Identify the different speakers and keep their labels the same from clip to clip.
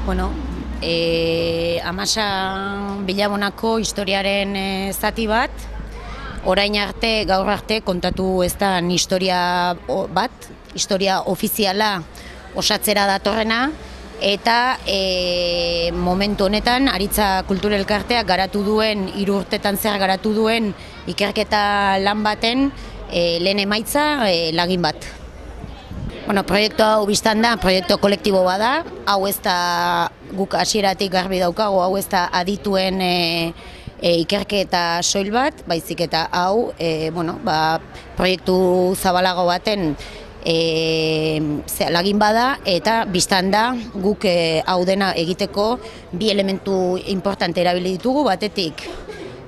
Speaker 1: Bueno, Amasa Bilabonako historiaren zati bat, orain arte, gaur arte, kontatu ez da historia bat, historia ofiziala osatzera datorrena, eta momentu honetan, Aritza Kultur Elkarteak garatu duen, 3 urtetan zer garatu duen ikerketa lan baten lehen emaitza lagin bat. Bueno, proiektu hau biztan da, proiektu kolektibo bada, hau ez da guk hasieratik garbi daukagu, hau ez da adituen ikerketa soil bat, baizik eta hau proiektu zabalago baten lagin bada, eta biztan da guk hau dena egiteko 2 elementu importante erabili ditugu, batetik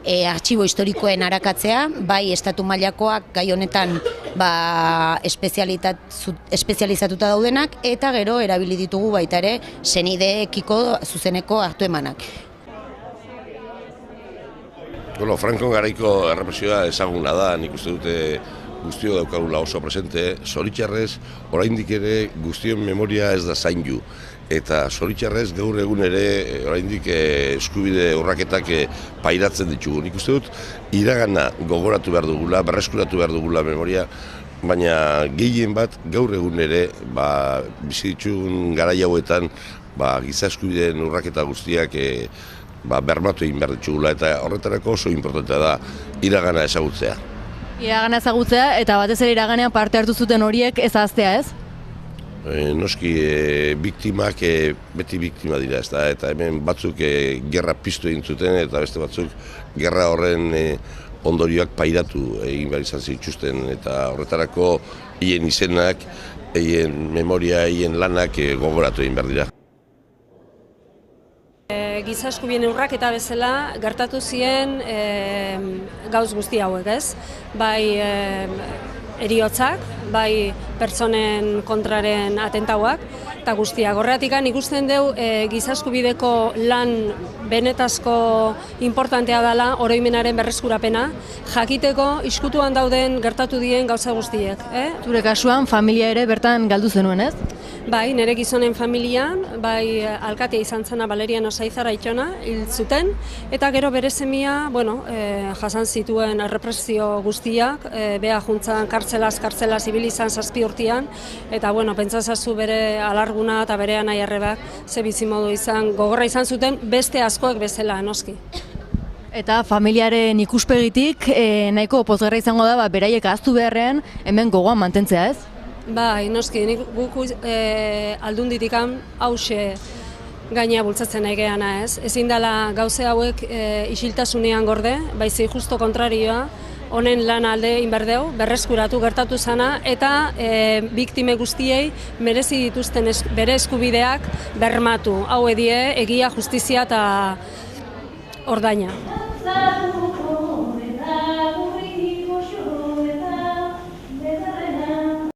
Speaker 1: artxibo historikoen arakatzea, bai estatu mailakoak gai honetan espezializatuta daudenak, eta gero erabili ditugu baita ere senideekiko zuzeneko hartu emanak.
Speaker 2: Frankon garaiko errepresioa ezaguna da, nik uste dute guztio daukagula oso presente, zoritxarrez, oraindik ere guztion memoria ez da zaindu. Eta zoritxarrez gaur egun ere oraindik eskubide urraketak pairatzen ditugu. Nik uste dut iragana gogoratu behar dugula, berreskuratu behar dugula memoria, baina gehien bat gaur egun ere bizi ditugun garai hauetan giza eskubideen urraketa guztiak bermatu egin behar ditugula, eta horretarako oso importantea da iragana ezagutzea.
Speaker 3: Iragana ezagutzea eta batez ere iraganean parte hartu zuten horiek ez ahaztea, ez?
Speaker 2: Noski, biktimak beti biktima dira, eta hemen batzuk gerra piztu egin zuten, eta beste batzuk gerra horren ondorioak pairatu egin behar izan zituzten, eta horretarako hien izenak, hien memoria, hien lanak gogoratu egin behar dira.
Speaker 4: Giza eskubideen urraketa bezala gertatu ziren gauz guzti hauek, ez? Bai heriotzak, bai pertsonen kontraren atentauak, eta guztiak. Horregatik ikusten dugu giza eskubideko lan benetazko importantea dela oroimenaren berreskurapena, jakiteko izkutuan dauden gertatu dien gauza guztiek.
Speaker 3: Zure kasuan familia ere bertan galdu zenuen, ez?
Speaker 4: Bai, nire gizonen familian, bai alkatea izan zena Valeriano Saizar Aitona hil zuten, eta gero bere semia, jasan zituen errepresio guztiak, beha juntzan kartzelaz ibili izan 7 urtean, eta pentsazazu bere alarguna eta bere anai arrebak ze bizimodu izan, gogorra izan zuten beste askoek bezala, noski.
Speaker 3: Eta familiaren ikuspegitik nahiko pozgarra izango da, beraiek ahaztu beharrean hemen gogoan mantentzea, ez?
Speaker 4: Bai, noski, guk aldunditikan hause gaina bultzatzen egeana, ez? Ezin dela gauze hauek isiltasunean gorde, baizik justo kontrarioa, honen lan alde inberdeu, berreskuratu gertatu zana, eta biktime guztiei merezi dituzten bere eskubideak bermatu. Hau edie, egia, justizia eta ordaina.